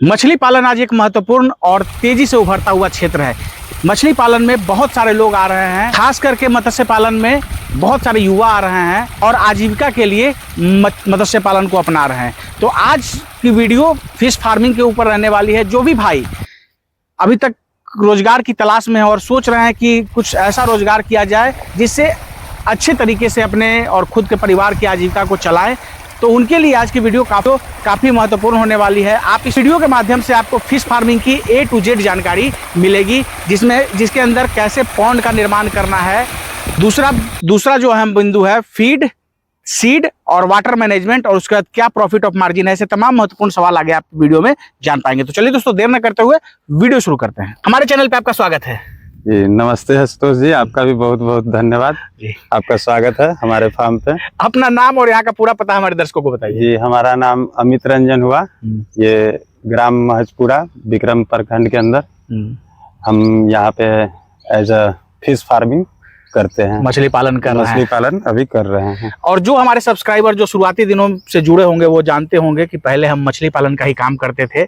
मछली पालन आज एक महत्वपूर्ण और तेजी से उभरता हुआ क्षेत्र है। मछली पालन में बहुत सारे लोग आ रहे हैं, खास करके मत्स्य पालन में बहुत सारे युवा आ रहे हैं और आजीविका के लिए मत्स्य पालन को अपना रहे हैं। तो आज की वीडियो फिश फार्मिंग के ऊपर रहने वाली है। जो भी भाई अभी तक रोजगार की तलाश में है और सोच रहे हैं कि कुछ ऐसा रोजगार किया जाए जिससे अच्छे तरीके से अपने और खुद के परिवार की आजीविका को चलाएं, तो उनके लिए आज की वीडियो काफ़ी महत्वपूर्ण होने वाली है। आप इस वीडियो के माध्यम से आपको फिश फार्मिंग की A to Z जानकारी मिलेगी, जिसके अंदर कैसे पॉन्ड का निर्माण करना है। दूसरा जो अहम बिंदु है फीड, सीड और वाटर मैनेजमेंट, और उसके बाद क्या प्रॉफिट ऑफ मार्जिन है। ऐसे तमाम महत्वपूर्ण सवाल आगे आप वीडियो में जान पाएंगे। तो चलिए दोस्तों, देर न करते हुए वीडियो शुरू करते हैं। हमारे चैनल पे आपका स्वागत है। जी नमस्ते आशुतोष जी, आपका भी बहुत बहुत धन्यवाद जी। आपका स्वागत है हमारे फार्म पे। अपना नाम और यहाँ का पूरा पता हमारे दर्शकों को बताइए। जी हमारा नाम अमित रंजन हुआ, ये ग्राम महजपुरा विक्रम प्रखंड के अंदर हम यहाँ पे एज अ फिश फार्मिंग करते हैं, मछली पालन अभी कर रहे हैं। और जो हमारे सब्सक्राइबर जो शुरुआती दिनों से जुड़े होंगे वो जानते होंगे कि पहले हम मछली पालन का ही काम करते थे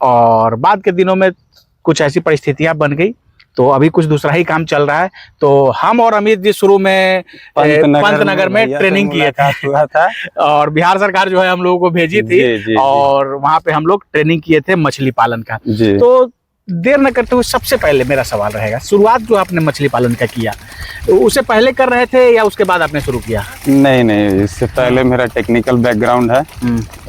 और बाद के दिनों में कुछ ऐसी परिस्थितियां बन गई तो अभी कुछ दूसरा ही काम चल रहा है। तो हम और अमित जी शुरू में पंतनगर में ट्रेनिंग किए थे और बिहार सरकार जो है हम लोगों को भेजी थी और वहाँ पे हम लोग ट्रेनिंग किए थे मछली पालन का। तो देर न करते हुए सबसे पहले मेरा सवाल रहेगा, शुरुआत जो आपने मछली पालन का किया उसे पहले कर रहे थे या उसके बाद आपने शुरू किया? नहीं, इससे पहले मेरा टेक्निकल बैकग्राउंड है।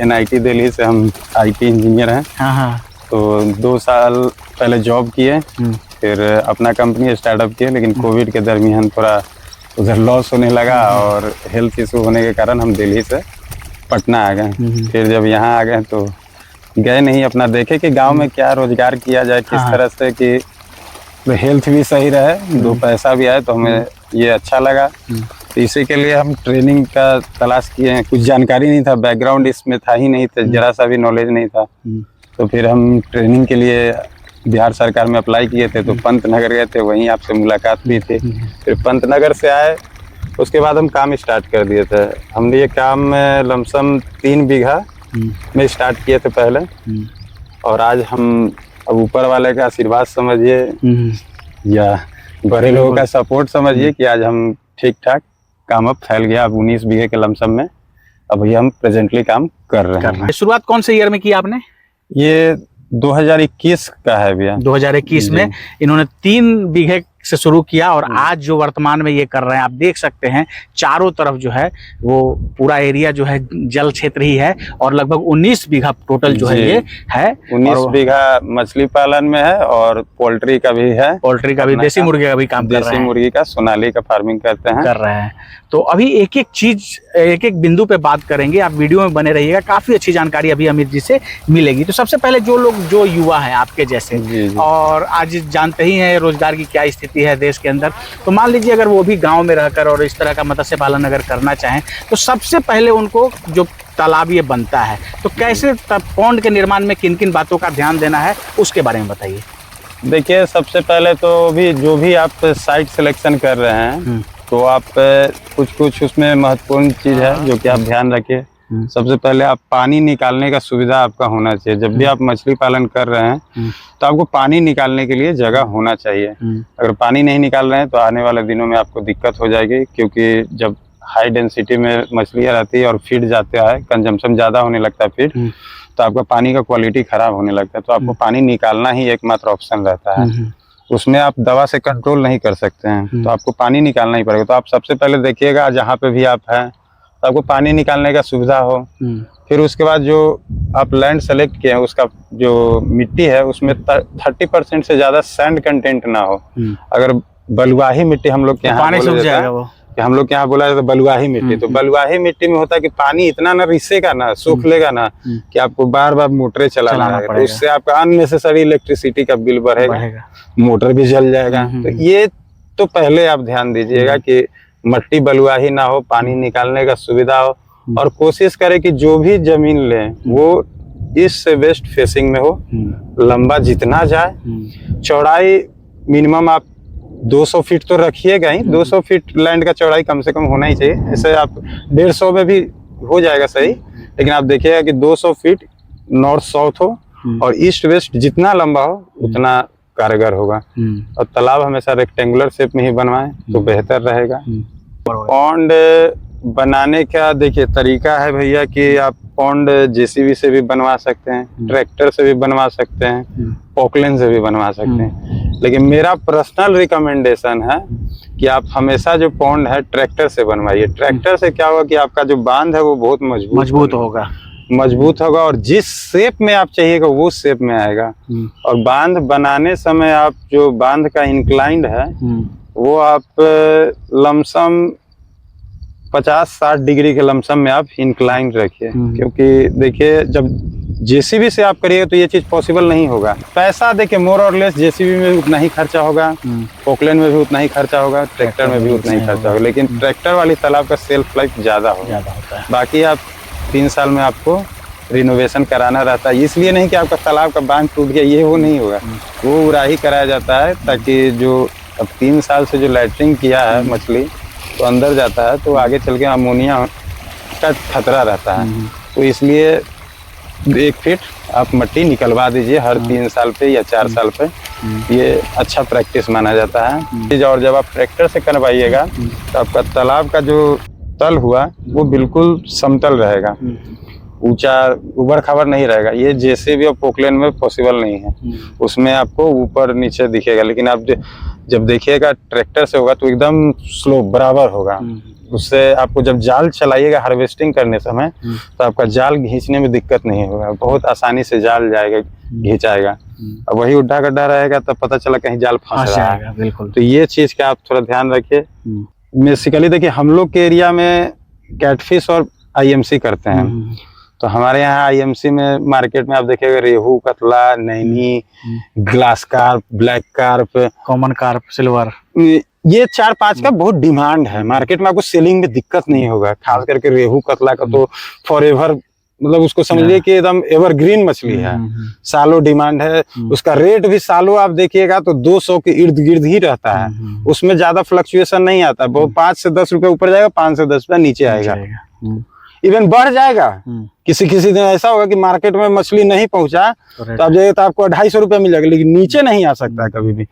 NIT दिल्ली से हम IT इंजीनियर हैं। तो 2 साल पहले जॉब किए, फिर अपना कंपनी स्टार्टअप किए, लेकिन कोविड के दरमियान थोड़ा उधर लॉस होने लगा और हेल्थ इशू होने के कारण हम दिल्ली से पटना आ गए। फिर जब यहाँ आ गए तो गए नहीं, अपना देखे कि गांव में क्या रोजगार किया जाए, किस तरह से कि तो हेल्थ भी सही रहे, 2 पैसा भी आए। तो हमें ये अच्छा लगा, तो इसी के लिए हम ट्रेनिंग का तलाश किए हैं। कुछ जानकारी नहीं था, बैकग्राउंड इसमें था ही नहीं, तो जरा सा भी नॉलेज नहीं था। तो फिर हम ट्रेनिंग के लिए बिहार सरकार में अप्लाई किए थे, तो पंतनगर गए थे, वहीं आपसे मुलाकात भी थी। फिर पंतनगर से आए, उसके बाद हम काम स्टार्ट कर दिए थे। हमने ये काम लमसम 3 बीघा में स्टार्ट किए थे पहले, और आज हम अब ऊपर वाले का आशीर्वाद समझिए या बड़े लोगों का सपोर्ट समझिए कि आज हम ठीक ठाक काम अब फैल गया। अब 19 बीघे के लमसम में अभी हम प्रेजेंटली काम कर रहे हैं। शुरुआत कौन से ईयर में की आपने? ये 2021 का है भैया। 2021 में इन्होंने 3 बीघे से शुरू किया और आज जो वर्तमान में ये कर रहे हैं, आप देख सकते हैं चारों तरफ जो है वो पूरा एरिया जो है जल क्षेत्र ही है और लगभग 19 बीघा टोटल जो है ये है। 19 बीघा मछली पालन में है और पोल्ट्री का भी है। पोल्ट्री का भी, देसी मुर्गी का भी काम कर रहे हैं। देसी मुर्गी का सोनाली का फार्मिंग कर रहे हैं। तो अभी एक एक बिंदु पे बात करेंगे, आप वीडियो में बने रहिएगा, काफी अच्छी जानकारी अभी अमित जी से मिलेगी। तो सबसे पहले जो युवा हैं आपके जैसे और आज जानते ही हैं रोजगार की क्या स्थिति है देश के अंदर, तो मान लीजिए अगर वो भी गांव में रहकर और इस तरह का मत्स्य पालन अगर करना चाहें, तो सबसे पहले उनको जो तालाब ये बनता है, तो कैसे पॉन्ड के निर्माण में किन किन बातों का ध्यान देना है उसके बारे में बताइए। देखिए, सबसे पहले तो जो भी आप साइट सिलेक्शन कर रहे हैं, तो आप कुछ उसमें महत्वपूर्ण चीज है जो कि आप ध्यान रखिए। सबसे पहले आप पानी निकालने का सुविधा आपका होना चाहिए। जब भी आप मछली पालन कर रहे हैं तो आपको पानी निकालने के लिए जगह होना चाहिए। अगर पानी नहीं निकाल रहे हैं तो आने वाले दिनों में आपको दिक्कत हो जाएगी, क्योंकि जब हाई डेंसिटी में मछलियाँ रहती है और फीड जाता है, कंजम्पशन ज़्यादा होने लगता है फीड, तो आपका पानी का क्वालिटी खराब होने लगता है। तो आपको पानी निकालना ही एकमात्र ऑप्शन रहता है। उसमें आप दवा से कंट्रोल नहीं कर सकते हैं, तो आपको पानी निकालना ही पड़ेगा। तो आप सबसे पहले देखिएगा जहाँ पे भी आप हैं तो आपको पानी निकालने का सुविधा हो। फिर उसके बाद जो आप लैंड सेलेक्ट किए हैं, उसका जो मिट्टी है उसमें 30% से ज़्यादा सैंड कंटेंट ना हो। अगर बलुआही मिट्टी हम लोग के यहाँ हम लोग के यहाँ बोला जाता है बलुआही मिट्टी, तो बलुआही मिट्टी में होता है कि पानी इतना ना रिसेगा ना, सोख लेगा ना, कि आपको बार बार मोटरें चलाना पड़ेगा। तो उससे आपका अननेसेसरी इलेक्ट्रिसिटी का बिल बढ़ेगा, मोटर भी जल जाएगा। तो ये तो पहले आप ध्यान दीजिएगा कि मट्टी बलुआही ना हो, पानी निकालने का सुविधा हो, और कोशिश करें कि जो भी जमीन लें वो ईस्ट से वेस्ट फेसिंग में हो। लंबा जितना जाए, चौड़ाई मिनिमम आप 200 फीट तो रखिएगा ही। 200 फीट लैंड का चौड़ाई कम से कम होना ही चाहिए। ऐसे आप 150 में भी हो जाएगा सही, लेकिन आप देखिएगा कि 200 फीट नॉर्थ साउथ हो और ईस्ट वेस्ट जितना लंबा हो उतना कारगर होगा। और तालाब हमेशा रेक्टेंगुलर शेप में ही बनवाएं तो बेहतर रहेगा। पॉन्ड बनाने का देखिए तरीका है भैया कि आप पॉन्ड जेसीबी से भी बनवा सकते हैं, ट्रैक्टर से भी बनवा सकते हैं, पोकलेन से भी बनवा सकते हैं, लेकिन मेरा पर्सनल रिकमेंडेशन है कि आप हमेशा जो पॉन्ड है ट्रैक्टर से बनवाइए। ट्रैक्टर से क्या होगा कि आपका जो बांध है वो बहुत मजबूत होगा और जिस शेप में आप चाहिएगा वो शेप में आएगा। और बांध बनाने समय आप जो बांध का इंक्लाइंड है वो आप लमसम 50-60 डिग्री के लमसम में आप इंक्लाइन रखिए, क्योंकि देखिए जब जेसीबी से आप करिएगा तो ये चीज पॉसिबल नहीं होगा। पैसा देखिए मोर और लेस जेसीबी में भी उतना ही खर्चा होगा, पोकलेन में भी उतना ही खर्चा होगा, ट्रैक्टर में भी उतना ही खर्चा होगा, लेकिन ट्रैक्टर वाली तालाब का सेल्फ लाइफ ज्यादा होता है। बाकी आप 3 साल में आपको रिनोवेशन कराना रहता है, इसलिए नहीं कि आपका तालाब का बांध टूट गया, ये वो नहीं होगा, वो उड़ाही कराया जाता है ताकि जो अब 3 साल से जो लैटरिंग किया है मछली तो अंदर जाता है तो आगे चल के अमोनिया का खतरा रहता है। तो इसलिए 1 फीट आप मट्टी निकलवा दीजिए हर 3 साल पे या 4 साल पे, ये अच्छा प्रैक्टिस माना जाता है। और जब आप ट्रैक्टर से करवाइएगा तो आपका तालाब का जो तल हुआ वो बिल्कुल समतल रहेगा, ऊंचा उबड़ खाबड़ नहीं रहेगा। ये जेसीबी और पोकलेन में पॉसिबल नहीं है, उसमें आपको ऊपर नीचे दिखेगा, लेकिन आप जब देखिएगा ट्रैक्टर से होगा तो एकदम स्लो बराबर होगा। उससे आपको जब जाल चलाइएगा हार्वेस्टिंग करने समय तो आपका जाल खींचने में दिक्कत नहीं होगा, बहुत आसानी से जाल जाएगा खींचाएगा। अब वही उड्ढा गड्ढा रहेगा तब पता चला कहीं जाल फंस रहा है। बिल्कुल, तो ये चीज का आप थोड़ा ध्यान रखिए। बेसिकली देखिए हम लोग के एरिया में कैटफिश और आईएमसी करते हैं, तो हमारे यहाँ आईएमसी में मार्केट में आप देखिएगा रेहू, कतला, Naini, glass carp, black carp, common carp, silver, ये 4-5 का बहुत डिमांड है मार्केट में। आपको सेलिंग में दिक्कत नहीं होगा, खास करके रेहू कतला का तो फॉरएवर, मतलब उसको समझिए कि एकदम एवरग्रीन मछली है, सालों डिमांड है। उसका रेट भी सालों आप देखिएगा तो 200 के इर्द गिर्द ही रहता है, उसमें ज्यादा फ्लक्चुएशन नहीं आता। बहुत 5 से 10 रुपए ऊपर जाएगा, 5 से 10 रुपए नीचे आएगा, इवन बढ़ जाएगा। किसी दिन ऐसा होगा कि मार्केट में मछली नहीं पहुंचा तो आप जाइए तो आपको 250 रुपए मिल जाएगा, लेकिन नीचे नहीं आ सकता है कभी भी।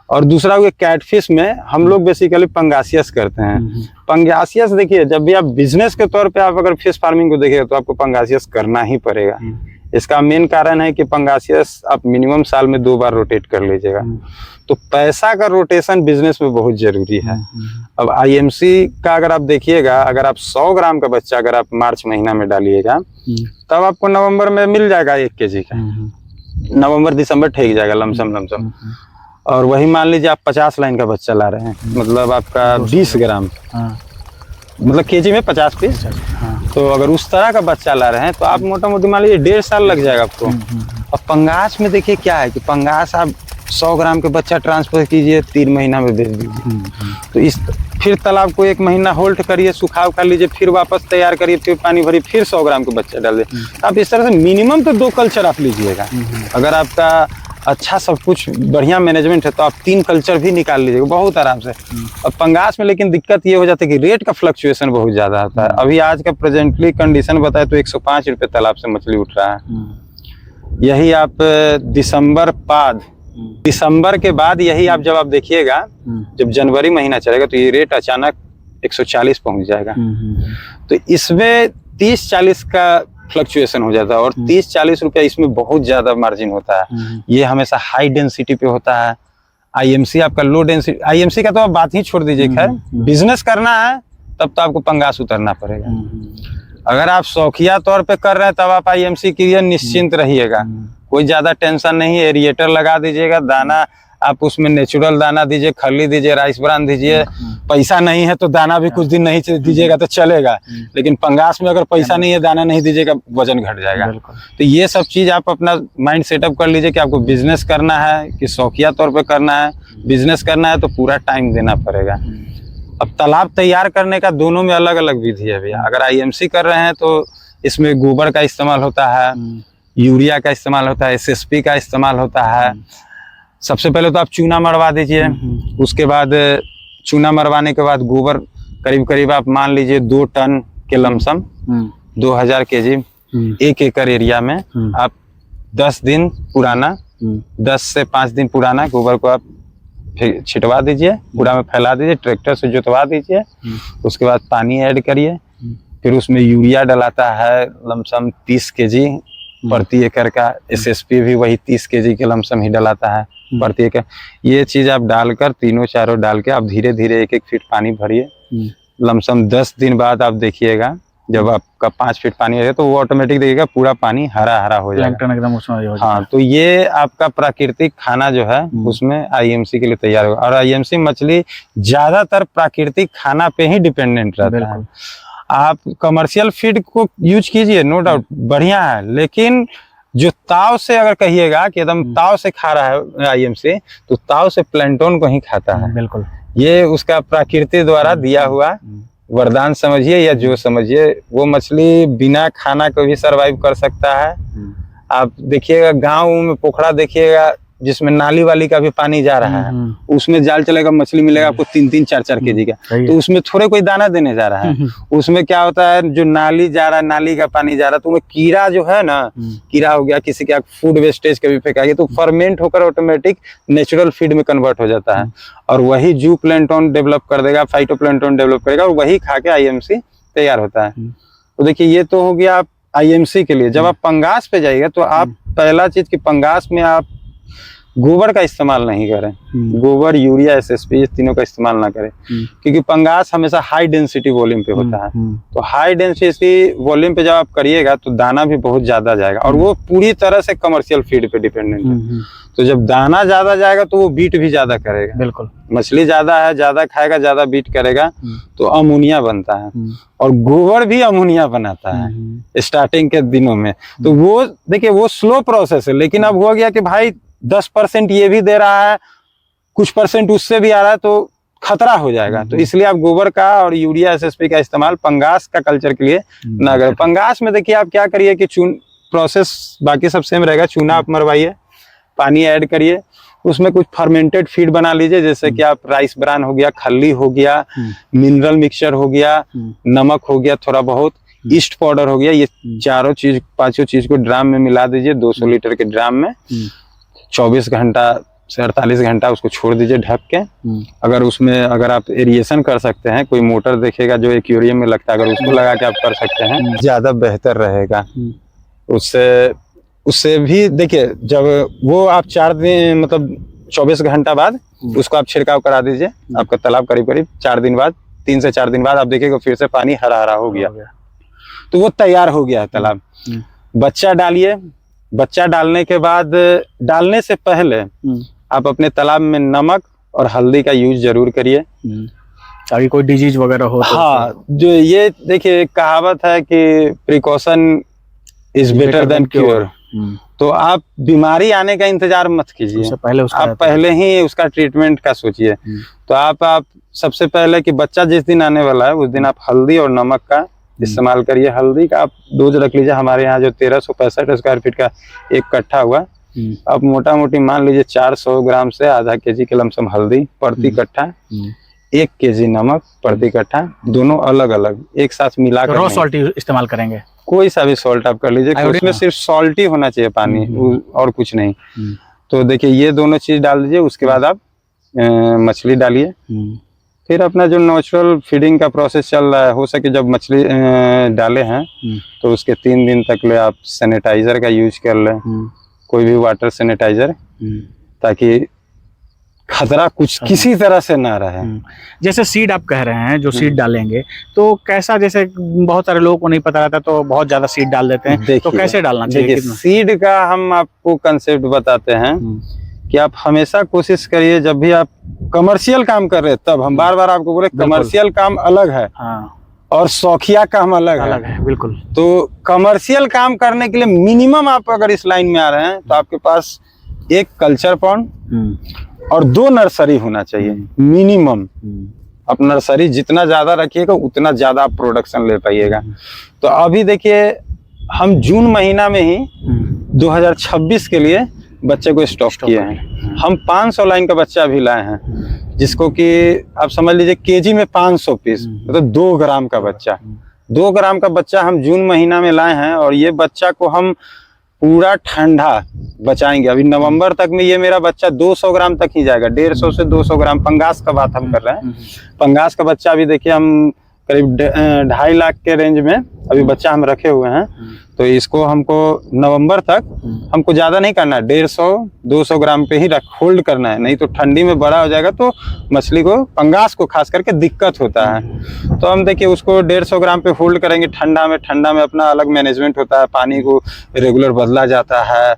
और दूसरा हुआ कैटफिश में हम लोग बेसिकली पंगासियस करते हैं। पंगासियस देखिए जब भी आप बिजनेस के तौर पे आप अगर फिश फार्मिंग को देखिए तो आपको पंगासियस करना ही पड़ेगा। इसका मेन कारण है कि पंगासियस आप मिनिमम साल में 2 बार रोटेट कर लीजिएगा, तो पैसा का रोटेशन बिजनेस में बहुत जरूरी है। अब आईएमसी का अगर आप देखिएगा, अगर आप 100 ग्राम का बच्चा अगर आप मार्च महीना में डालिएगा तब आपको नवंबर में मिल जाएगा 1 केजी का, नवंबर दिसंबर ठेक जाएगा लमसम। और वही मान लीजिए आप 50 लाइन का बच्चा ला रहे हैं, मतलब आपका 20 ग्राम, मतलब केजी में 50 पीस। तो अगर उस तरह का बच्चा ला रहे हैं तो आप मोटा मोटी मान लीजिए 1.5 साल लग जाएगा आपको। अब पंगास में देखिए क्या है कि पंगास आप 100 ग्राम के बच्चा ट्रांसफर कीजिए, 3 महीना में बेच दीजिए, तो इस फिर तालाब को 1 महीना होल्ड करिए, सुखाव कर लीजिए, फिर वापस तैयार करिए, फिर पानी भरिए, फिर 100 ग्राम के बच्चा डाल दीजिए। आप इस तरह से मिनिमम तो 2 कल्चर आप लीजिएगा। अगर आपका अच्छा सब कुछ बढ़िया मैनेजमेंट है तो आप 3 कल्चर भी निकाल लीजिएगा बहुत आराम से। अब पंगास में लेकिन दिक्कत ये हो जाती है कि रेट का फ्लक्चुएशन बहुत ज्यादा आता है। अभी आज का प्रेजेंटली कंडीशन बताए तो 105 रुपए तालाब से मछली उठ रहा है। यही आप दिसंबर के बाद यही आप जब आप देखिएगा, जब जनवरी महीना चलेगा तो ये रेट अचानक 140 पहुंच जाएगा। तो इसमें 30-40 का फ्लक्चुएशन हो जाता है, और 30-40 रुपया इसमें बहुत ज्यादा मार्जिन होता है। ये हमेशा हाई डेंसिटी पे होता है। आईएमसी आपका लो डेंसिटी, आईएमसी का तो आप बात ही छोड़ दीजिए, खैर बिजनेस करना है तब तो आपको पंगास उतरना पड़ेगा। अगर आप शौकिया तौर पे कर रहे हैं तब आप आईएमसी के लिए निश्चिंत रहिएगा, कोई ज्यादा टेंशन नहीं। एरिएटर लगा दीजिएगा, दाना आप उसमें नेचुरल दाना दीजिए, खल्ली दीजिए, राइस ब्रान दीजिए। पैसा नहीं है तो दाना भी कुछ दिन नहीं दीजिएगा तो चलेगा, लेकिन पंगास में अगर पैसा नहीं है, दाना नहीं दीजिएगा, वजन घट जाएगा। तो ये सब चीज आप अपना माइंड सेटअप कर लीजिए कि आपको बिजनेस करना है कि शौकिया तौर पे करना है। बिजनेस करना है तो पूरा टाइम देना पड़ेगा। अब तालाब तैयार करने का दोनों में अलग अलग विधि है भैया। अगर आईएमसी कर रहे हैं तो इसमें गोबर का इस्तेमाल होता है, यूरिया का इस्तेमाल होता है, एसएसपी का इस्तेमाल होता है। सबसे पहले तो आप चूना मरवा दीजिए, उसके बाद चूना मरवाने के बाद गोबर करीब करीब आप मान लीजिए 2 टन के लमसम 2000 केजी 1 एकड़ एरिया में आप 10 दिन पुराना 10 से 5 दिन पुराना गोबर को आप छिटवा दीजिए, पूरा में फैला दीजिए, ट्रैक्टर से जोतवा दीजिए। उसके बाद पानी ऐड करिए, फिर उसमें यूरिया डलाता है लमसम 30 kg प्रति एकड़ का। SSP भी वही 30 kg के लमसम ही डलाता है प्रति एकड़। ये चीज आप डालकर तीनों चारों डाल के आप धीरे धीरे 1-1 फीट पानी भरिए। लमसम 10 दिन बाद आप देखिएगा जब आपका 5 फीट पानी रहेगा तो वो ऑटोमेटिक देखिएगा पूरा पानी हरा हरा हो जाएगा एकदम उसमें हो जाएगा। हाँ, तो ये आपका प्राकृतिक खाना जो है उसमें IMC के लिए तैयार होगा। और IMC मछली ज्यादातर प्राकृतिक खाना पे ही डिपेंडेंट रहता है। आप कमर्शियल फीड को यूज कीजिए, नो डाउट बढ़िया है, लेकिन जो ताव से अगर कहिएगा कि एकदम ताव से खा रहा है IMC, तो ताव से प्लैंटन को ही खाता है। बिल्कुल, ये उसका प्रकृति द्वारा दिया हुआ वरदान समझिए या जो समझिए। वो मछली बिना खाना को भी सरवाइव कर सकता है। आप देखिएगा गांव में पोखरा देखिएगा जिसमें नाली वाली का भी पानी जा रहा है, उसमें जाल चलेगा, मछली मिलेगा आपको 3-3, 4-4 kg का। तो उसमें थोड़े कोई दाना देने जा रहा है। उसमें क्या होता है, जो नाली जा रहा है, नाली का पानी जा रहा है, तो उसमें कीड़ा जो है ना, कीड़ा हो गया, किसी का फूड वेस्टेज कभी फेंका गया तो फर्मेंट होकर ऑटोमेटिक नेचुरल फीड में कन्वर्ट हो जाता है। और वही जू प्लैंटन डेवलप कर देगा, फाइटोप्लैंटन डेवलप करेगा और वही खा के IMC तैयार होता है। तो देखिए ये तो हो गया आप IMC के लिए। जब आप पंगास पे जाइएगा तो आप पहला चीज कि पंगास में आप गोबर का इस्तेमाल नहीं करें। गोबर, यूरिया, SSP ये तीनों का इस्तेमाल ना करें, क्योंकि पंगास हमेशा हाई डेंसिटी वॉल्यूम पे होता है। तो हाई डेंसिटी वॉल्यूम पे जब आप करिएगा तो दाना भी बहुत ज्यादा जाएगा और वो पूरी तरह से कमर्शियल फीड पे डिपेंडेंट है। तो जब दाना ज्यादा जाएगा तो वो बीट भी ज्यादा करेगा। बिल्कुल, मछली ज्यादा है, ज्यादा खाएगा, ज्यादा बीट करेगा, तो अमोनिया बनता है। और गोबर भी अमोनिया बनाता है स्टार्टिंग के दिनों में। तो वो देखिए वो स्लो प्रोसेस है, लेकिन अब हो गया कि भाई 10% ये भी दे रहा है, कुछ % उससे भी आ रहा है, तो खतरा हो जाएगा। तो इसलिए आप गोबर का और यूरिया, SSP का इस्तेमाल पंगास का कल्चर के लिए ना करें। पंगास में देखिए आप क्या करिए कि प्रोसेस बाकी सब सेम रहेगा। चूना आप मरवाइए, पानी ऐड करिए, उसमें कुछ फर्मेंटेड फीड बना लीजिए, जैसे कि आप राइस ब्रान हो गया, खल्ली हो गया, मिनरल मिक्सचर हो गया, नमक हो गया थोड़ा बहुत, ईस्ट पाउडर हो गया। ये चारों चीज, 5 चीज को ड्राम में मिला दीजिए, 200 लीटर के ड्राम में। 24 घंटा से 48 घंटा उसको छोड़ दीजिए ढक के। अगर आप एरिएशन कर सकते हैं, कोई मोटर देखेगा जो एक्वेरियम में लगता है, अगर उसको लगा के आप कर सकते हैं, ज्यादा बेहतर रहेगा। उससे भी देखिए जब वो आप 4 दिन मतलब 24 घंटा बाद उसको आप छिड़काव करा दीजिए। आपका तालाब करीब 4 दिन बाद, 3 से 4 दिन बाद आप देखिएगा फिर से पानी हरा हरा हो गया, तो वो तैयार हो गया है तालाब। बच्चा डालिए, बच्चा डालने के बाद, डालने से पहले आप अपने तालाब में नमक और हल्दी का यूज जरूर करिए ताकि कोई डिजीज वगैरह हो। हाँ, जो ये देखिए कहावत है कि precaution is better than cure. तो आप बीमारी आने का इंतजार मत कीजिए, आप पहले ही उसका ट्रीटमेंट का सोचिए। तो आप सबसे पहले कि बच्चा जिस दिन आने वाला है उस दिन आप हल्दी और नमक का इस्तेमाल करिए। हल्दी का आप डोज रख लीजिए। हमारे यहाँ जो 1365 स्क्वायर फीट का एक कट्ठा हुआ, आप मोटा मोटी मान लीजिए 400 ग्राम से आधा kg के लमसम हल्दी प्रति कट्ठा, 1 kg नमक प्रति कट्ठा, दोनों अलग अलग एक साथ मिलाकर। रॉ सॉल्ट इस्तेमाल करेंगे, कोई सा भी सॉल्ट आप कर लीजिए, उसमें सिर्फ सॉल्ट ही होना चाहिए पानी और कुछ नहीं। तो देखिए ये दोनों चीज डाल दीजिए। उसके बाद आप मछली डालिए। फिर अपना जो नेचुरल फीडिंग का प्रोसेस चल रहा है, हो सके जब मछली डाले हैं तो उसके 3 दिन तक ले आप सैनिटाइजर का यूज कर लें, कोई भी वाटर सैनिटाइजर, ताकि खतरा कुछ किसी तरह से ना रहे। जैसे सीड आप कह रहे हैं, जो सीड डालेंगे तो कैसा, जैसे बहुत सारे लोगों को नहीं पता रहता तो बहुत ज्यादा सीड डाल देते हैं, तो कैसे डालना चाहिए? सीड का हम आपको कंसेप्ट बताते हैं कि आप हमेशा कोशिश करिए, जब भी आप कमर्शियल काम कर रहे हैं, तब हम बार बार आपको बोले कमर्शियल काम अलग है और शौकिया काम अलग है। बिल्कुल। तो कमर्शियल काम करने के लिए मिनिमम आप अगर इस लाइन में आ रहे हैं तो आपके पास 1 कल्चर पॉन्ड और 2 नर्सरी होना चाहिए मिनिमम। आप नर्सरी जितना ज्यादा रखिएगा उतना ज्यादा आप प्रोडक्शन ले पाइएगा। तो अभी देखिए हम जून महीना में ही 2026 के लिए बच्चे को स्टॉक किए हैं। हम 500 लाइन का बच्चा भी लाए हैं, जिसको कि आप समझ लीजिए केजी में 500 पीस, मतलब 2 ग्राम का बच्चा। 2 ग्राम का बच्चा हम जून महीना में लाए हैं और ये बच्चा को हम पूरा ठंडा बचाएंगे। अभी नवंबर तक में ये मेरा बच्चा 200 ग्राम तक ही जाएगा, 150 से 200 ग्राम। पंगास का बात हम कर रहे हैं। पंगास का बच्चा अभी देखिए हम करीब 2.5 लाख के रेंज में अभी बच्चा हम रखे हुए हैं। तो इसको हमको नवंबर तक हमको ज़्यादा नहीं करना है, 150-200 ग्राम पे ही होल्ड करना है, नहीं तो ठंडी में बड़ा हो जाएगा तो मछली को, पंगास को खास करके दिक्कत होता है। तो हम देखिए उसको 150 ग्राम पे होल्ड करेंगे ठंडा में। ठंडा में अपना अलग मैनेजमेंट होता है, पानी को रेगुलर बदला जाता है,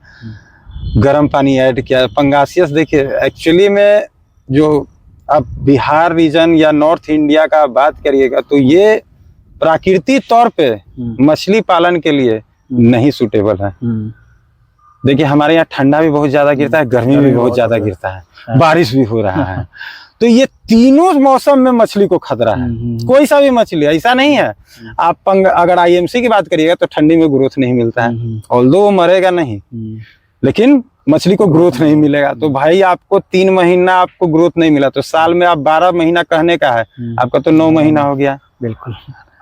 गर्म पानी ऐड किया। पंगासियस देखिए एक्चुअली में जो आप बिहार रीजन या नॉर्थ इंडिया का बात करिएगा तो ये प्राकृतिक तौर पे मछली पालन के लिए नहीं सूटेबल है। देखिए हमारे यहाँ ठंडा भी बहुत ज्यादा गिरता है, गर्मी भी बहुत ज्यादा गिरता है, बारिश भी हो रहा है। तो ये तीनों मौसम में मछली को खतरा है। कोई सा भी मछली, ऐसा नहीं है आप अगर आईएमसी की बात करिएगा तो ठंडी में ग्रोथ नहीं मिलता है, ऑल्दो वो मरेगा नहीं, लेकिन मछली को ग्रोथ नहीं मिलेगा। तो भाई आपको 3 महीना आपको ग्रोथ नहीं मिला तो साल में आप 12 महीना कहने का है, आपका तो 9 महीना हो गया। बिल्कुल।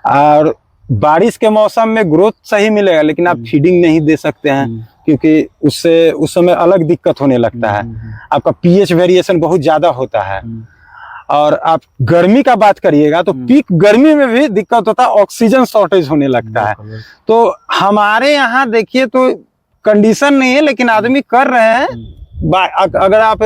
और बारिश के मौसम में ग्रोथ सही मिलेगा, लेकिन आप फीडिंग नहीं दे सकते हैं क्योंकि उससे उस समय अलग दिक्कत होने लगता है। आपका पीएच वेरिएशन बहुत ज्यादा होता है। और आप गर्मी का बात करिएगा तो पीक गर्मी में भी दिक्कत होता है, ऑक्सीजन शॉर्टेज होने लगता है। तो हमारे यहाँ देखिए तो कंडीशन नहीं है, लेकिन आदमी कर रहे हैं। अगर आप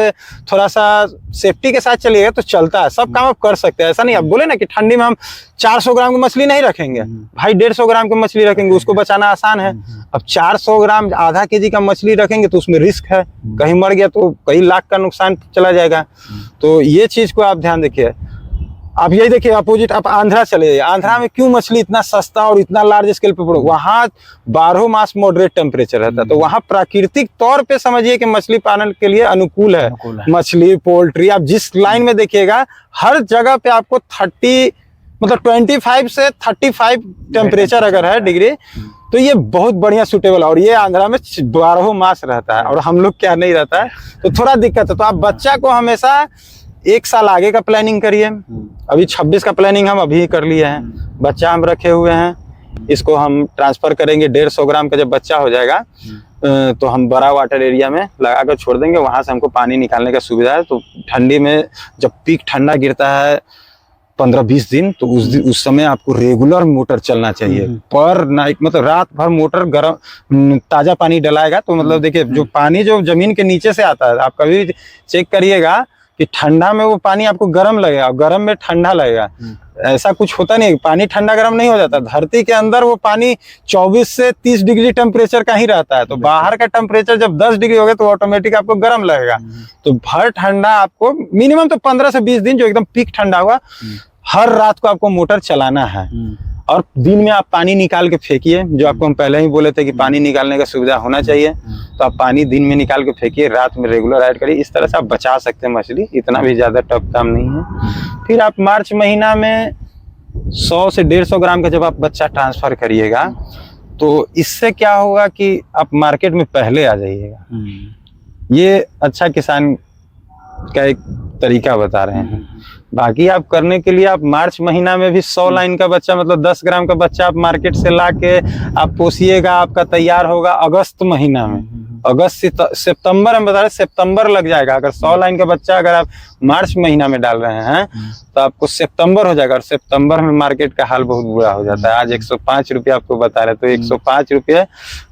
थोड़ा सा सेफ्टी के साथ चलिएगा तो चलता है, सब काम आप कर सकते हैं। ऐसा नहीं आप बोले ना कि ठंडी में हम 400 ग्राम की मछली नहीं रखेंगे, भाई 150 ग्राम की मछली रखेंगे, उसको बचाना आसान है। अब 400 ग्राम आधा केजी का मछली रखेंगे तो उसमें रिस्क है, कहीं मर गया तो कई लाख का नुकसान चला जाएगा। तो ये चीज को आप ध्यान देखिए। आप यही देखिए अपोजिट आप आंध्रा चले जाइए, आंध्रा में क्यों मछली इतना सस्ता और इतना लार्ज स्केल पे पड़ो, वहाँ 12 मास मॉडरेट टेम्परेचर रहता है। तो वहाँ प्राकृतिक तौर पे समझिए कि मछली पालन के लिए अनुकूल है। मछली, पोल्ट्री, आप जिस लाइन में देखिएगा हर जगह पे आपको 25 से 35 टेम्परेचर अगर है डिग्री, तो ये बहुत बढ़िया सूटेबल है। और ये आंध्रा में 12 मास रहता है और हम लोग क्या नहीं रहता है, तो थोड़ा दिक्कत है। तो आप बच्चा को हमेशा 1 साल आगे का प्लानिंग करिए। अभी 26 का प्लानिंग हम अभी कर लिए हैं। बच्चा हम रखे हुए हैं, इसको हम ट्रांसफर करेंगे। 150 ग्राम का जब बच्चा हो जाएगा तो हम बड़ा वाटर एरिया में लगा कर छोड़ देंगे, वहां से हमको पानी निकालने का सुविधा है। तो ठंडी में जब पीक ठंडा गिरता है 15-20 दिन, तो उस समय आपको रेगुलर मोटर चलना चाहिए। पर नाइट मतलब रात भर मोटर गर्म ताजा पानी डलाएगा। तो मतलब देखिए जो पानी जो जमीन के नीचे से आता है, आप कभी चेक करिएगा कि ठंडा में वो पानी आपको गर्म लगेगा, गर्म में ठंडा लगेगा। ऐसा कुछ होता नहीं, पानी ठंडा गर्म नहीं हो जाता। धरती के अंदर वो पानी 24 से 30 डिग्री टेम्परेचर का ही रहता है। तो बाहर का टेम्परेचर जब 10 डिग्री हो गया तो ऑटोमेटिक आपको गर्म लगेगा। तो भर ठंडा आपको मिनिमम तो 15 से 20 दिन जो एकदम पीक ठंडा हुआ, हर रात को आपको मोटर चलाना है। और दिन में आप पानी निकाल के फेंकिए, जो आपको हम पहले ही बोले थे कि पानी निकालने का सुविधा होना चाहिए। तो आप पानी दिन में निकाल के फेंकिए, रात में रेगुलर ऐड करिए। इस तरह से आप बचा सकते हैं मछली, इतना भी ज्यादा टफ काम नहीं है। फिर आप मार्च महीना में 100 से 150 ग्राम का जब आप बच्चा ट्रांसफर करिएगा तो इससे क्या होगा कि आप मार्केट में पहले आ जाइएगा। ये अच्छा किसान का एक तरीका बता रहे हैं। बाकी आप करने के लिए आप मार्च महीना में भी 100 लाइन का बच्चा मतलब 10 ग्राम का बच्चा आप मार्केट से ला के आप पोसिएगा, आपका तैयार होगा अगस्त महीना में। अगस्त सितंबर हम बता रहे, सितंबर लग जाएगा। अगर 100 लाइन का बच्चा अगर आप मार्च महीना में डाल रहे हैं तो आपको सितंबर हो जाएगा। और सितंबर में मार्केट का हाल बहुत बुरा हो जाता है। आज 105 रुपये आपको बता रहे, तो 105 रुपये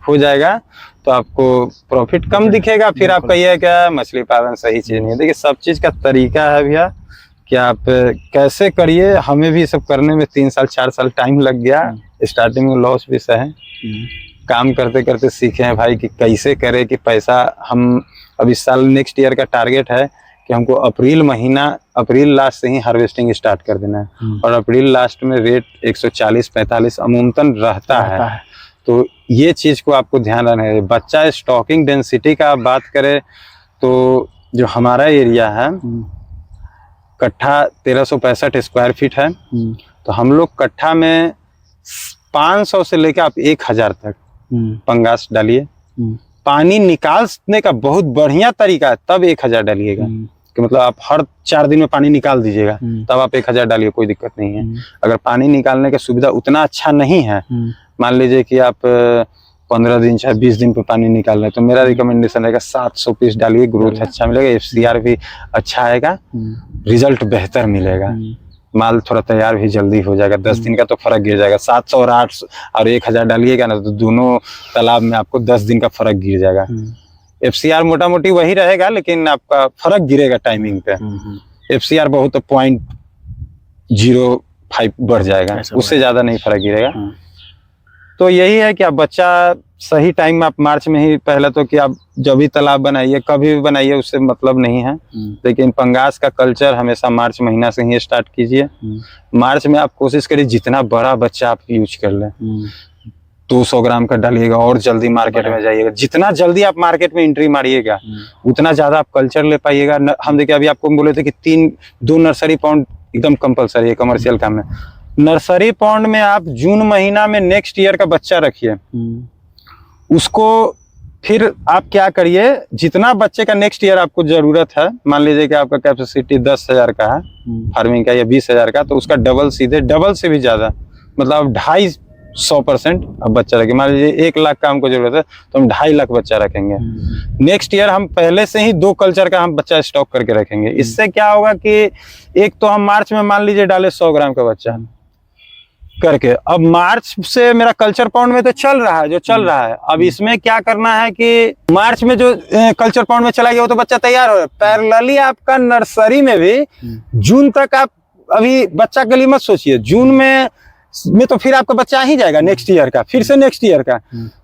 हो जाएगा तो आपको प्रॉफिट कम दिखेगा। फिर आप कहिए क्या मछली पालन सही चीज नहीं है। देखिए सब चीज का तरीका है भैया कि आप कैसे करिए। हमें भी सब करने में 3 साल 4 साल टाइम लग गया। स्टार्टिंग में लॉस भी सहे, काम करते करते सीखे हैं भाई कि कैसे करें कि पैसा हम अब इस साल नेक्स्ट ईयर का टारगेट है कि हमको अप्रैल लास्ट से ही हार्वेस्टिंग स्टार्ट कर देना है। और अप्रैल लास्ट में रेट 140-45 अमूमन रहता है। तो ये चीज को आपको ध्यान रखना है। बच्चा स्टॉकिंग डेंसिटी का आप बात करें तो जो हमारा एरिया है कट्ठा 1365 स्क्वायर फीट है। तो हम लोग कट्ठा में 500 से लेकर आप 1000 तक पंगास डालिए। पानी निकालने का बहुत बढ़िया तरीका है, तब 1000 डालिएगा। कि मतलब आप हर 4 दिन में पानी निकाल दीजिएगा, तब आप 1000 डालिए, कोई दिक्कत नहीं है। अगर पानी निकालने का सुविधा उतना अच्छा नहीं है, मान लीजिए कि आप 15 दिन चाहे 20 दिन पे पानी निकाल रहे हैं, तो मेरा रिकमेंडेशन रहेगा 700 पीस डालिए, ग्रोथ अच्छा मिलेगा, FCR भी अच्छा आएगा, रिजल्ट बेहतर मिलेगा, माल थोड़ा तैयार भी जल्दी हो जाएगा, 10 दिन का तो फर्क गिर जाएगा। 700 और 800 और 1000 डालिएगा ना, तो दोनों तालाब में आपको 10 दिन का फर्क गिर जाएगा। FCR मोटा मोटी वही रहेगा, लेकिन आपका फर्क गिरेगा टाइमिंग पे। FCR बहुत तो 0.05 बढ़ जाएगा, उससे ज्यादा नहीं फर्क गिरेगा। तो यही है कि आप बच्चा सही टाइम में, आप मार्च में ही, पहले तो कि आप जब भी तालाब बनाइए, कभी भी बनाइए, उससे मतलब नहीं है, लेकिन पंगास का कल्चर हमेशा मार्च महीना से ही स्टार्ट कीजिए। मार्च में आप कोशिश करिए जितना बड़ा बच्चा आप यूज कर लें, 200 ग्राम का डालिएगा और जल्दी मार्केट में जाइएगा। जितना जल्दी आप मार्केट में एंट्री मारिएगा, उतना ज्यादा आप कल्चर ले पाइएगा। हम देखिए अभी आपको बोले थे कि 2 नर्सरी पॉन्ड एकदम कंपलसरी है कमर्शियल काम में। नर्सरी पॉन्ड में आप जून महीना में नेक्स्ट ईयर का बच्चा रखिए, उसको फिर आप क्या करिए, जितना बच्चे का नेक्स्ट ईयर आपको जरूरत है, मान लीजिए कि आपका कैपेसिटी 10,000 का है फार्मिंग का या 20,000 का, तो उसका डबल, सीधे डबल से भी ज्यादा, मतलब 250% अब बच्चा रखें। मान लीजिए 1 लाख का हमको जरूरत है, तो हम 2.5 लाख बच्चा रखेंगे। नेक्स्ट ईयर हम पहले से ही 2 कल्चर का हम बच्चा स्टॉक करके रखेंगे। इससे क्या होगा कि एक तो हम मार्च में मान लीजिए डाले 100 ग्राम का बच्चा करके, अब मार्च से मेरा कल्चर पॉन्ड में तो चल रहा है जो चल रहा है। अब इसमें क्या करना है कि मार्च में जो कल्चर पॉन्ड में चला गया वो तो बच्चा तैयार हो रहा है, पैरेलली आपका नर्सरी में भी जून तक आप अभी बच्चा के लिए मत सोचिए। जून में तो फिर आपका बच्चा आ ही जाएगा नेक्स्ट ईयर का, फिर से नेक्स्ट ईयर का।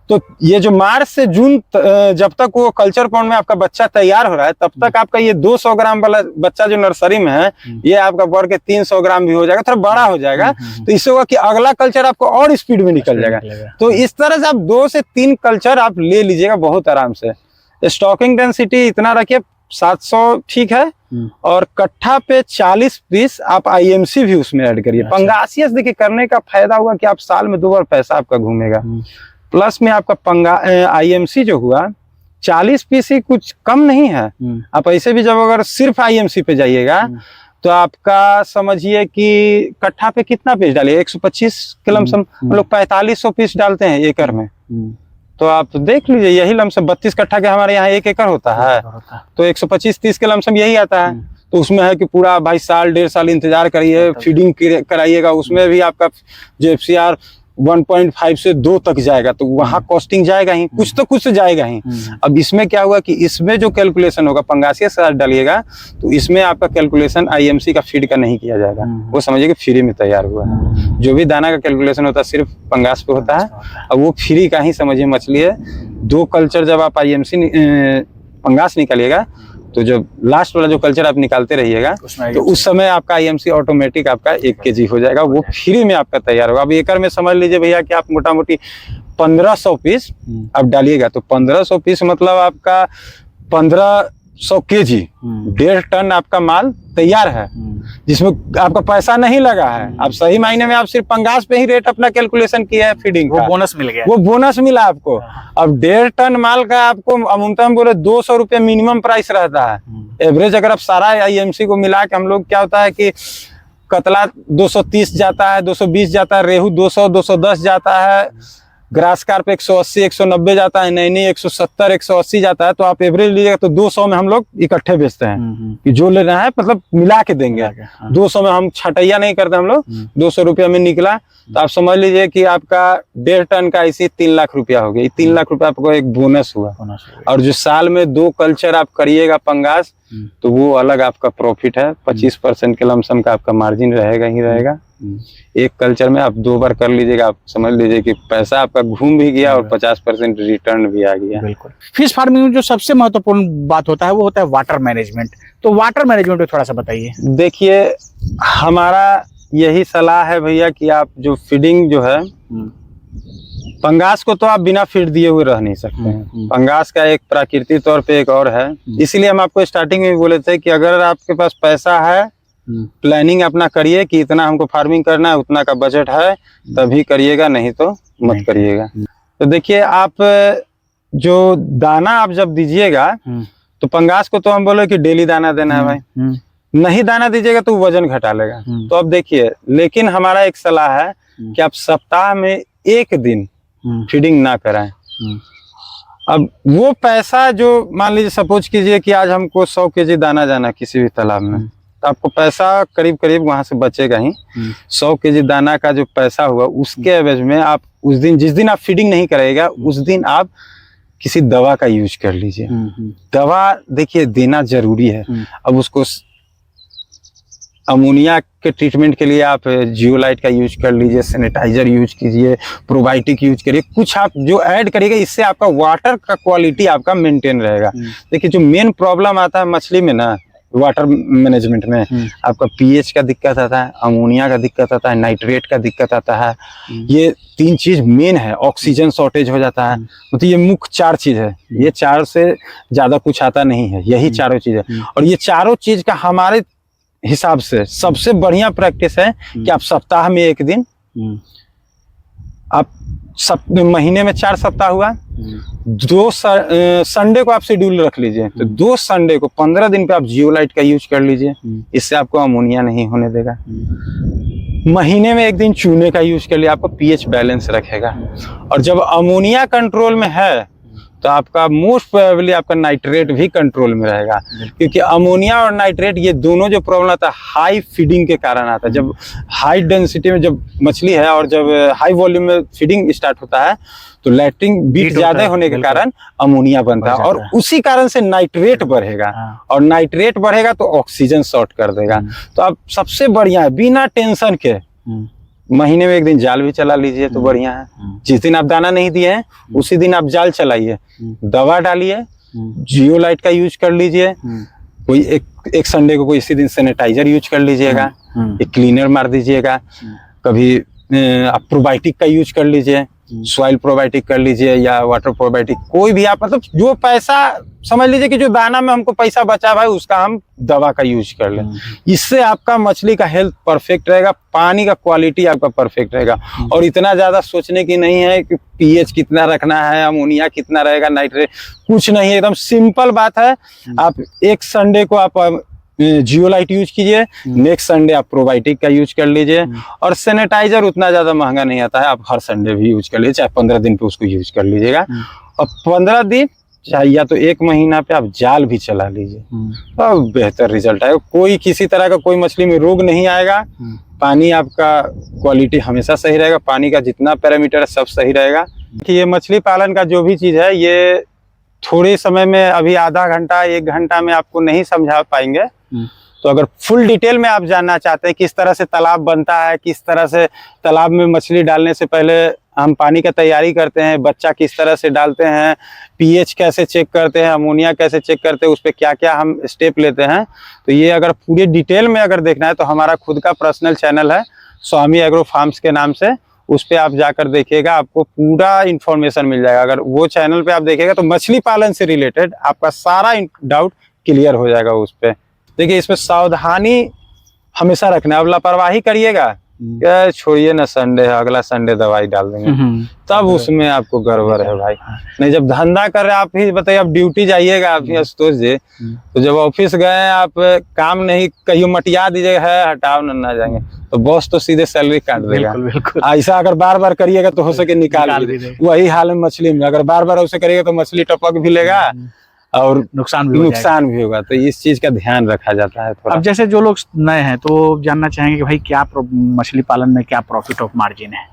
तो ये जो मार्च से जून जब तक वो कल्चर पॉन्ड में आपका बच्चा तैयार हो रहा है, तब तक आपका ये 200 ग्राम वाला बच्चा जो नर्सरी में है, ये आपका बढ़ के 300 ग्राम भी हो जाएगा, थोड़ा बड़ा हो जाएगा। तो इससे होगा कि अगला कल्चर आपको और स्पीड में निकल जाएगा। तो इस तरह से आप 2 से 3 कल्चर आप ले लीजिएगा बहुत आराम से। स्टॉकिंग डेंसिटी इतना रखिए, 700 ठीक है, और कट्ठा पे 40 पीस आप IMC भी उसमें ऐड करिए। पंगासियस देखिए करने का फायदा होगा कि आप साल में 2 बार पैसा आपका घूमेगा, प्लस में आपका IMC जो हुआ 40 पीस ही कुछ कम नहीं है। आप ऐसे भी जब अगर सिर्फ IMC पे जाइएगा, तो आपका समझिए कि कट्ठा पे कितना पीस डालिए, 125 के लमसम हम लोग 4500 पीस डालते हैं एकड़ में। तो आप देख लीजिए, यही लमसम 32 कट्ठा के हमारे यहाँ 1 एकड़ होता है, तो 125-30 के लमसम यही आता है। तो उसमें है कि पूरा भाई साल 1.5 साल इंतजार करिए, फीडिंग कराइएगा, उसमें भी आपका जो FCR 1.5 से 2 तक जाएगा, तो वहाँ कॉस्टिंग जाएगा ही, कुछ तो कुछ जाएगा ही। अब इसमें क्या हुआ कि इसमें जो कैलकुलेशन होगा, पंगासियस डालिएगा तो इसमें आपका कैलकुलेशन IMC का फीड का नहीं किया जाएगा, वो समझिए कि फ्री में तैयार हुआ है। जो भी दाना का कैलकुलेशन होता है सिर्फ पंगास पे होता है, अब वो फ्री का ही समझिए मछली है। 2 कल्चर जब आप IMC पंगास निकालिएगा, तो जब लास्ट वाला जो कल्चर आप निकालते रहिएगा, तो उस समय आपका IMC ऑटोमेटिक आपका 1 kg हो जाएगा, वो फ्री में आपका तैयार होगा। अब एकड़ में समझ लीजिए भैया कि आप मोटा मोटी 1500 पीस आप डालिएगा, तो 1500 पीस मतलब आपका 1500 kg, 1.5 टन आपका माल तैयार है, जिसमें आपका पैसा नहीं लगा है। आप सही मायने में आप सिर्फ पंगास पे ही रेट अपना कैलकुलेशन किया है फीडिंग का, वो बोनस मिल गया, वो बोनस मिला आपको। अब 1.5 टन माल का आपको अमूमन बोले 200 रुपये मिनिमम प्राइस रहता है एवरेज। अगर आप सारा IMC को मिला के, हम लोग क्या होता है कि कतला 230 जाता है, 220 जाता है, रेहू 200 210 जाता है, ग्रास कार्प 180 190 जाता है, नैनी 170 180 जाता है। तो आप एवरेज लीजिएगा तो 200 में हम लोग इकट्ठे बेचते हैं कि जो लेना है मतलब मिला के देंगे। 200 में हम छटैया नहीं करते हम लोग, 200 रुपया में निकला तो आप समझ लीजिए कि आपका 1.5 टन का ऐसे 3 लाख रुपया हो गया। 3 लाख रुपया आपको एक बोनस हुआ। और जो साल में 2 कल्चर आप करिएगा पंगास, तो वो अलग आपका प्रॉफिट है। 25% के लमसम का आपका मार्जिन रहेगा ही रहेगा। एक कल्चर में आप 2 बार कर लीजिएगा, आप समझ लीजिए कि पैसा आपका घूम भी गया और 50% रिटर्न भी आ गया। बिल्कुल। फिश फार्मिंग में जो सबसे महत्वपूर्ण बात होता है वो होता है वाटर मैनेजमेंट। तो वाटर मैनेजमेंट में थोड़ा सा बताइए। देखिए, हमारा यही सलाह है भैया कि आप जो फीडिंग जो है, पंगास को तो आप बिना फीड दिए हुए रह नहीं सकते हैं। पंगास का एक प्राकृतिक तौर पे एक और है, इसीलिए हम आपको स्टार्टिंग में भी बोले थे कि अगर आपके पास पैसा है, प्लानिंग अपना करिए कि इतना हमको फार्मिंग करना है, उतना का बजट है, तभी करिएगा, नहीं तो मत करिएगा। तो देखिए, आप जो दाना आप जब दीजिएगा तो पंगास को तो हम बोले कि डेली दाना देना है भाई, नहीं दाना दीजिएगा तो वजन घटा लेगा। तो अब देखिए, लेकिन हमारा एक सलाह है कि आप सप्ताह में 1 दिन फीडिंग ना कराएं। अब वो पैसा जो मान लीजिए सपोज कीजिए कि आज हमको 100 केजी दाना जाना किसी भी तालाब में, तो आपको पैसा करीब करीब वहां से बचेगा ही। 100 केजी दाना का जो पैसा हुआ उसके एवज में आप उस दिन, जिस दिन आप फीडिंग नहीं करेगा उस दिन आप किसी दवा का यूज कर लीजिए। दवा देखिए देना जरूरी है। अब उसको अमोनिया के ट्रीटमेंट के लिए आप जियोलाइट का यूज कर लीजिए, सैनिटाइजर यूज कीजिए, प्रोबायोटिक यूज करिए, कुछ आप जो ऐड करिएगा, इससे आपका वाटर का क्वालिटी आपका मेंटेन रहेगा। देखिए जो मेन प्रॉब्लम आता है मछली में ना, वाटर मैनेजमेंट में, आपका पीएच का दिक्कत आता है, अमोनिया का दिक्कत आता है, नाइट्रेट का दिक्कत आता है। ये 3 चीज मेन है। ऑक्सीजन शॉर्टेज हो जाता है। मतलब ये मुख्य 4 चीज है, ये 4 से ज्यादा कुछ आता नहीं है, यही चारों चीज है। और ये चारों चीज का हमारे हिसाब से सबसे बढ़िया प्रैक्टिस है कि आप सप्ताह में 1 दिन, आप महीने में 4 सप्ताह हुआ, 2 संडे को आप शेड्यूल रख लीजिए, तो 2 संडे को 15 दिन पे आप जियोलाइट का यूज कर लीजिए, इससे आपको अमोनिया नहीं होने देगा। महीने में 1 दिन चूने का यूज कर लिया, आपको पीएच बैलेंस रखेगा। और जब अमोनिया कंट्रोल में है तो आपका मोस्ट प्रोबेबली आपका नाइट्रेट भी कंट्रोल में रहेगा, क्योंकि अमोनिया और नाइट्रेट ये दोनों जो प्रॉब्लम आता है हाई फीडिंग के कारण आता है। जब हाई डेंसिटी में जब मछली है और जब हाई वॉल्यूम में फीडिंग स्टार्ट होता है तो लैक्टिंग बीट ज्यादा होने के कारण अमोनिया बनता है, और उसी कारण से नाइट्रेट बढ़ेगा, और नाइट्रेट बढ़ेगा तो ऑक्सीजन शॉर्ट कर देगा। तो आप सबसे बढ़िया है बिना टेंशन के महीने में 1 दिन जाल भी चला लीजिए तो बढ़िया है। जिस दिन आप दाना नहीं दिए हैं उसी दिन आप जाल चलाइए, दवा डालिए, जियोलाइट का यूज कर लीजिए, कोई एक संडे को कोई इसी दिन सैनिटाइजर यूज कर लीजिएगा, एक क्लीनर मार दीजिएगा, कभी आप प्रोबायोटिक का यूज कर लीजिए, सॉइल प्रोबायोटिक कर लीजिए या वाटर प्रोबायोटिक, कोई भी आप, मतलब जो पैसा समझ लीजिए कि जो दाना में हमको पैसा बचा भाई उसका हम दवा का यूज कर लें। इससे आपका मछली का हेल्थ परफेक्ट रहेगा, पानी का क्वालिटी आपका परफेक्ट रहेगा। और इतना ज्यादा सोचने की नहीं है कि पीएच कितना रखना है, अमोनिया कितना रहेगा, नाइट्रेट, कुछ नहीं है, एकदम सिंपल बात है। आप एक संडे को आप जियोलाइट यूज कीजिए, नेक्स्ट संडे आप प्रोबायोटिक का यूज कर लीजिए, और सैनिटाइजर उतना ज्यादा महंगा नहीं आता है, आप हर संडे भी यूज कर लीजिए, चाहे 15 दिन पे उसको यूज कर लीजिएगा। और 15 दिन चाहे या तो 1 महीना पे आप जाल भी चला लीजिए, तो बेहतर रिजल्ट आएगा। कोई किसी तरह का कोई मछली में रोग नहीं आएगा, पानी आपका क्वालिटी हमेशा सही रहेगा, पानी का जितना पैरामीटर है सब सही रहेगा। ये मछली पालन का जो भी चीज है ये थोड़े समय में, अभी आधा घंटा 1 घंटा में आपको नहीं समझा पाएंगे। तो अगर फुल डिटेल में आप जानना चाहते हैं किस तरह से तालाब बनता है, किस तरह से तालाब में मछली डालने से पहले हम पानी का तैयारी करते हैं, बच्चा किस तरह से डालते हैं, पीएच कैसे चेक करते हैं, अमोनिया कैसे चेक करते हैं, उस पर क्या क्या हम स्टेप लेते हैं, तो ये अगर पूरे डिटेल में अगर देखना है तो हमारा खुद का पर्सनल चैनल है स्वामी एग्रो फार्म्स के नाम से, उस पे आप जाकर देखिएगा, आपको पूरा इंफॉर्मेशन मिल जाएगा। अगर वो चैनल पे आप देखिएगा तो मछली पालन से रिलेटेड आपका सारा डाउट क्लियर हो जाएगा उस पे। देखिए इसमें सावधानी हमेशा रखना है, अब लापरवाही करिएगा क्या छोड़िए ना, संडे है अगला संडे दवाई डाल देंगे, तब उसमें आपको गड़बड़ है भाई। नहीं जब धंधा कर रहे हैं आप ही बताइए, आप ड्यूटी जाइएगा आप ही आशुतोष जी, तो जब ऑफिस गए आप काम नहीं कहीं मटिया दीजिएगा, है हटाओ ना जाएंगे, तो बॉस तो सीधे सैलरी काट देगा। ऐसा अगर बार बार करिएगा तो हो सके निकाल दीजिए। वही हाल है मछली में, अगर बार बार ऐसे करिएगा तो मछली टपक भी लेगा और नुकसान भी होगा। तो इस चीज का ध्यान रखा जाता है थोड़ा। अब जैसे जो लोग नए हैं तो जानना चाहेंगे कि भाई क्या मछली पालन में क्या प्रॉफिट ऑफ मार्जिन है?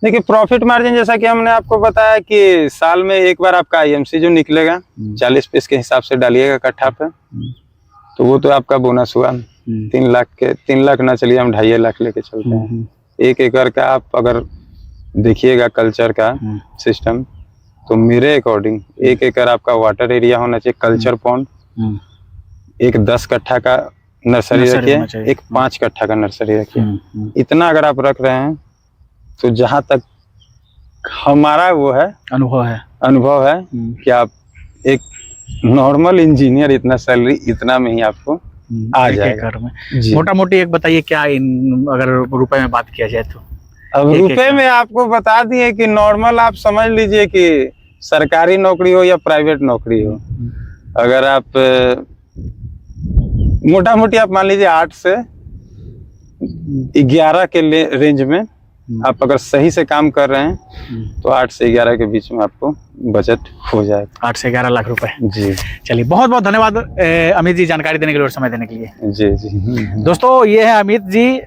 देखिए प्रॉफिट मार्जिन जैसा कि हमने आपको बताया कि साल में एक बार आपका आईएमसी जो निकलेगा 40 पीस के हिसाब से डालिएगा कट्ठा पे, तो वो तो आपका बोनस हुआ 3 लाख ना चलिए हम 2.5 लाख लेके चलते हैं। 1 एकड़ का आप अगर देखिएगा कल्चर का सिस्टम, तो मेरे अकॉर्डिंग 1 एकड़ आपका वाटर एरिया होना चाहिए, कल्चर पॉन्ड, एक 10 कट्ठा का नर्सरी रखिए, एक 5 कट्ठा का नर्सरी रखिए। इतना अगर आप रख रहे हैं तो जहां तक हमारा वो है अनुभव है कि आप एक नॉर्मल इंजीनियर इतना सैलरी इतना में ही आपको आ जाएगा। मोटा मोटी एक बताइए क्या अगर रुपए में बात किया जाए तो? अब रुपए में आपको बता दिए कि नॉर्मल आप समझ लीजिए कि सरकारी नौकरी हो या प्राइवेट नौकरी हो, अगर आप मोटा मोटी आप मान लीजिए 8 से 11 के रेंज में आप अगर सही से काम कर रहे हैं तो 8 से 11 के बीच में आपको बजट हो जाएगा। 8 से 11 लाख रुपए। जी चलिए, बहुत बहुत धन्यवाद अमित जी, जानकारी देने के लिए और समय देने के लिए। जी जी। दोस्तों, ये है अमित जी,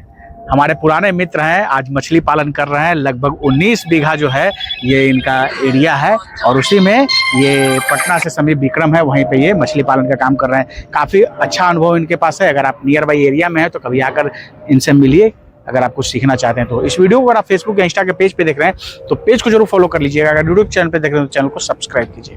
हमारे पुराने मित्र हैं, आज मछली पालन कर रहे हैं। लगभग 19 बीघा जो है ये इनका एरिया है और उसी में ये पटना से समीप विक्रम है, वहीं पे ये मछली पालन का काम कर रहे हैं। काफ़ी अच्छा अनुभव इनके पास है। अगर आप नियर बाई एरिया में है तो कभी आकर इनसे मिलिए, अगर आप कुछ सीखना चाहते हैं तो। इस वीडियो को अगर आप फेसबुक या इंस्टा के पेज पे देख रहे हैं तो पेज को जरूर फॉलो कर लीजिएगा। अगर यूट्यूब चैनल पे देख रहे हैं तो चैनल को सब्सक्राइब कीजिए।